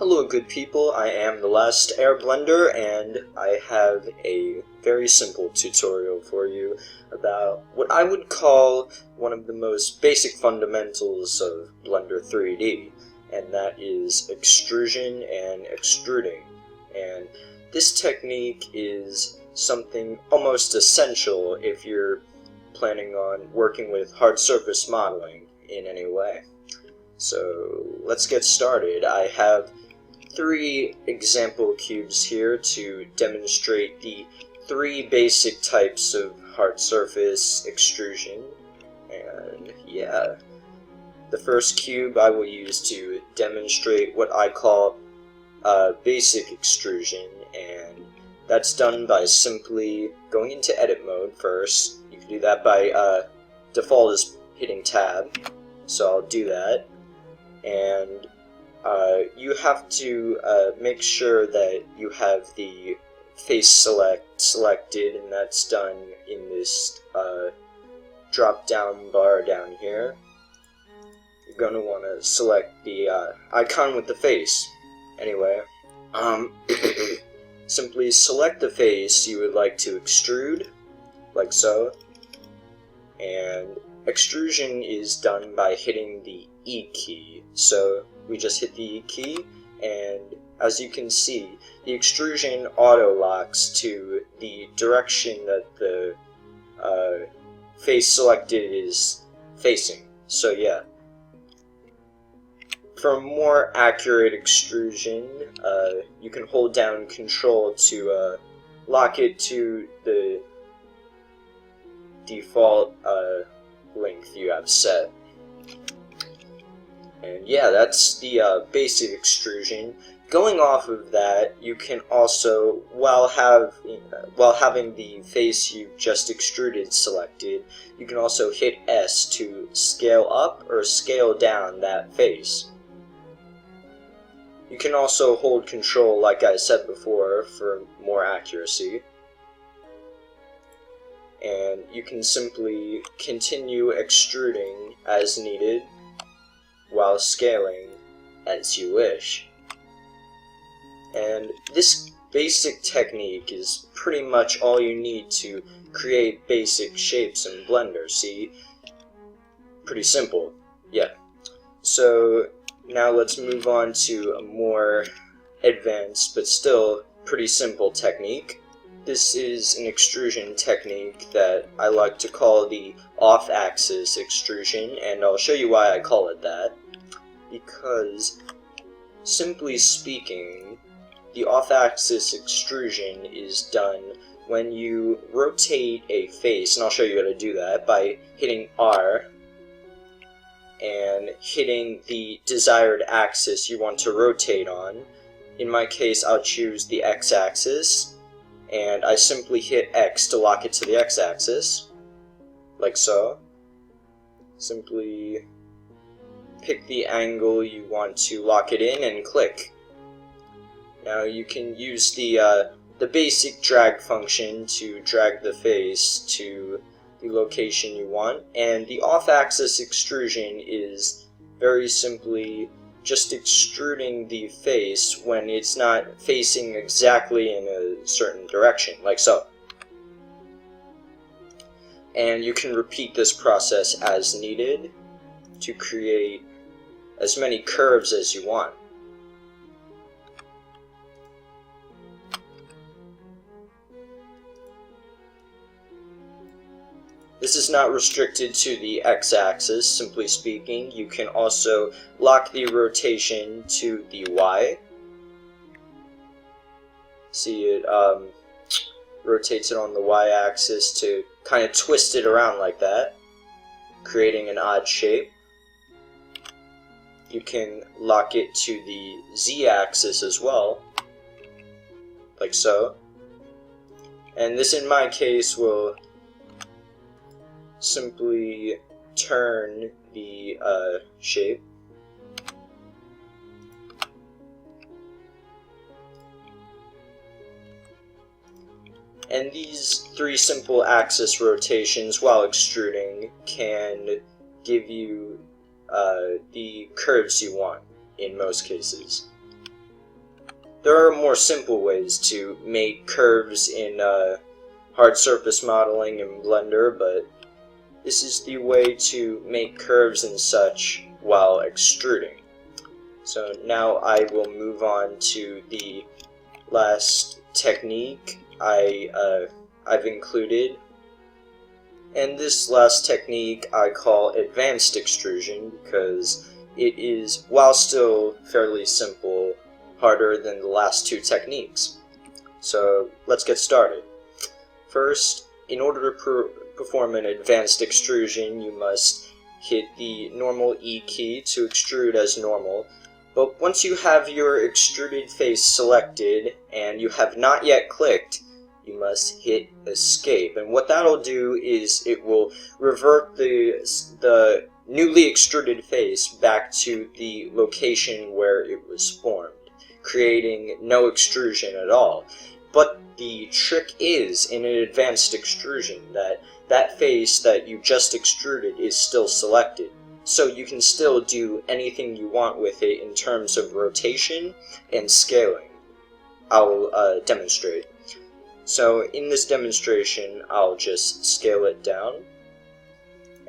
Hello good people, I am the Last Air Blender and I have a very simple tutorial for you about what I would call one of the most basic fundamentals of Blender 3D, and that is extrusion and extruding. And this technique is something almost essential if you're planning on working with hard surface modeling in any way. So let's get started. I have 3 example cubes here to demonstrate the 3 basic types of hard surface extrusion. And yeah, the first cube I will use to demonstrate what I call basic extrusion, and that's done by simply going into edit mode first. You can do that by default is hitting tab, so I'll do that. And you have to make sure that you have the face selected, and that's done in this drop down bar down here. You're going to want to select the icon with the face. Anyway, simply select the face you would like to extrude, like so. And extrusion is done by hitting the E key. So we just hit the E key, and as you can see, the extrusion auto locks to the direction that the face selected is facing. So yeah. For more accurate extrusion, you can hold down Control to lock it to the default length you have set. And yeah, that's the basic extrusion. Going off of that, you can also, while having the face you've just extruded selected, you can also hit S to scale up or scale down that face. You can also hold Control, like I said before, for more accuracy. And you can simply continue extruding as needed while scaling as you wish. And this basic technique is pretty much all you need to create basic shapes in Blender. See? Pretty simple. Yeah. So now let's move on to a more advanced but still pretty simple technique. This is an extrusion technique that I like to call the off-axis extrusion, and I'll show you why I call it that. Because, simply speaking, the off-axis extrusion is done when you rotate a face, and I'll show you how to do that by hitting R and hitting the desired axis you want to rotate on. In my case, I'll choose the x-axis, and I simply hit X to lock it to the x-axis, like so. Simply pick the angle you want to lock it in and click. Now you can use the basic drag function to drag the face to the location you want, and the off-axis extrusion is very simply just extruding the face when it's not facing exactly in a certain direction, like so. And you can repeat this process as needed to create as many curves as you want. This is not restricted to the x-axis, simply speaking. You can also lock the rotation to the y. See, it rotates it on the y-axis to kind of twist it around like that, creating an odd shape. You can lock it to the z-axis as well, like so. And this, in my case, will simply turn the shape. And these 3 simple axis rotations while extruding can give you the curves you want in most cases. There are more simple ways to make curves in hard surface modeling in Blender, but this is the way to make curves and such while extruding. So now I will move on to the last technique I've included. And this last technique I call advanced extrusion because it is, while still fairly simple, harder than the last two techniques. So let's get started. First, in order to perform an advanced extrusion, you must hit the normal E key to extrude as normal. But once you have your extruded face selected and you have not yet clicked, you must hit escape. And what that'll do is it will revert the newly extruded face back to the location where it was formed, creating no extrusion at all. But the trick is, in an advanced extrusion, that face that you just extruded is still selected. So you can still do anything you want with it in terms of rotation and scaling. I'll demonstrate. So in this demonstration, I'll just scale it down.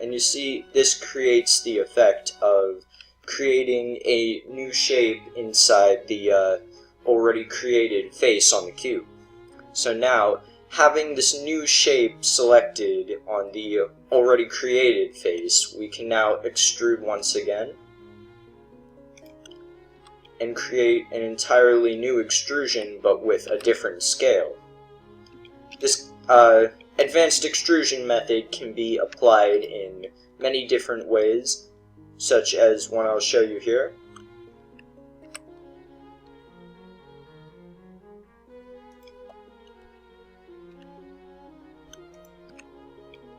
And you see, this creates the effect of creating a new shape inside the already created face on the cube. So now, having this new shape selected on the already created face, we can now extrude once again and create an entirely new extrusion, but with a different scale. This advanced extrusion method can be applied in many different ways, such as one I'll show you here.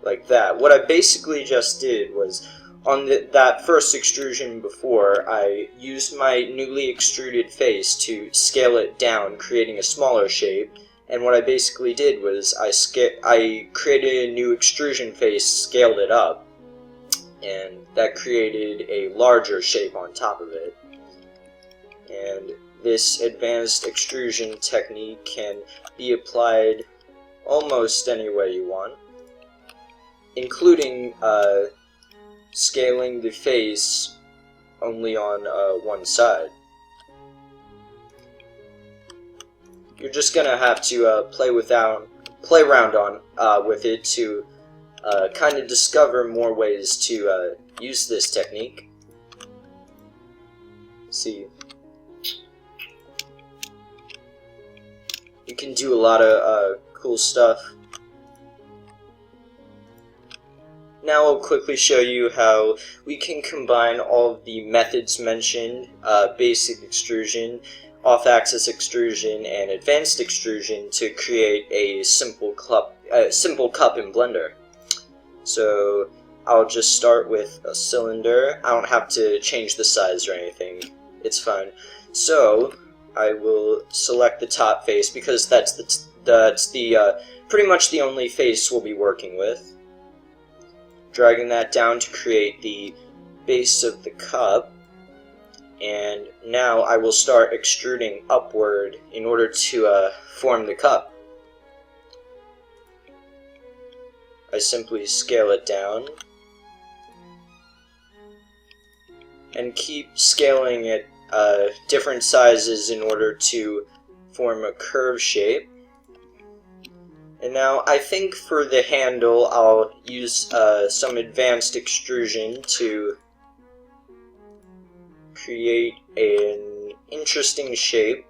Like that. What I basically just did was, on that first extrusion before, I used my newly extruded face to scale it down, creating a smaller shape. And what I basically did was I created a new extrusion face, scaled it up, and that created a larger shape on top of it. And this advanced extrusion technique can be applied almost any way you want, including scaling the face only on one side. You're just gonna have to play around with it to kind of discover more ways to use this technique. See, you can do a lot of cool stuff. Now I'll quickly show you how we can combine all of the methods mentioned, basic extrusion, off-axis extrusion, and advanced extrusion to create a simple cup in Blender. So I'll just start with a cylinder. I don't have to change the size or anything. It's fine. So I will select the top face because that's the pretty much the only face we'll be working with. Dragging that down to create the base of the cup. And now I will start extruding upward in order to form the cup. I simply scale it down and keep scaling it different sizes in order to form a curve shape. And now I think for the handle I'll use some advanced extrusion to create an interesting shape.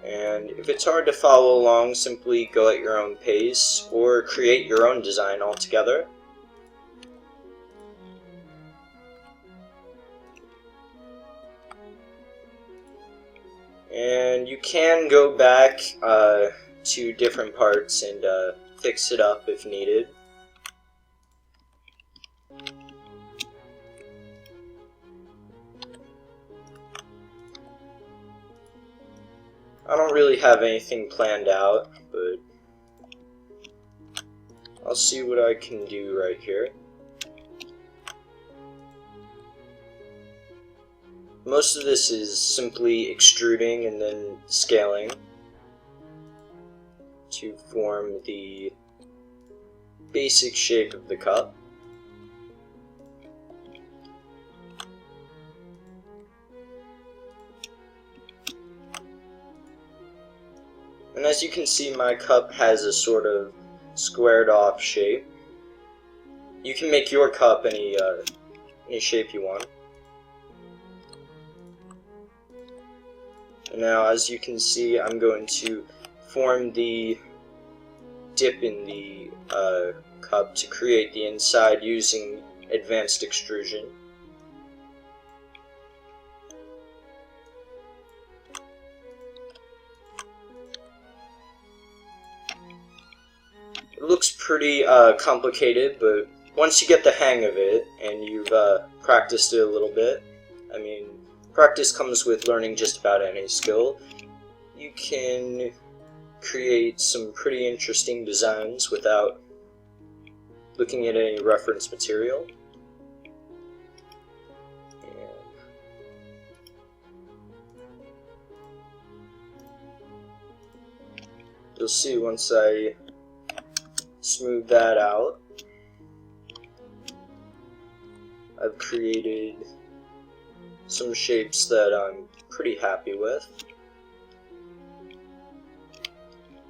And if it's hard to follow along, simply go at your own pace or create your own design altogether. And you can go back to different parts and fix it up if needed. I don't really have anything planned out, but I'll see what I can do right here. Most of this is simply extruding and then scaling to form the basic shape of the cup. And as you can see, my cup has a sort of squared off shape. You can make your cup any shape you want. And now, as you can see, I'm going to form the dip in the cup to create the inside using advanced extrusion. It looks pretty complicated, but once you get the hang of it and you've practiced it a little bit, I mean, practice comes with learning just about any skill, you can create some pretty interesting designs without looking at any reference material. You'll see once I smooth that out, I've created some shapes that I'm pretty happy with.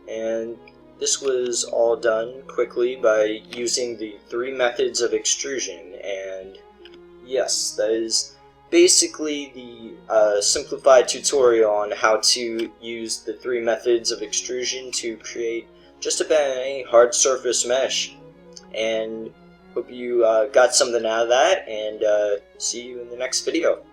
And this was all done quickly by using the 3 methods of extrusion. And yes, that is basically the simplified tutorial on how to use the 3 methods of extrusion to create just about any hard surface mesh. And hope you got something out of that, and see you in the next video.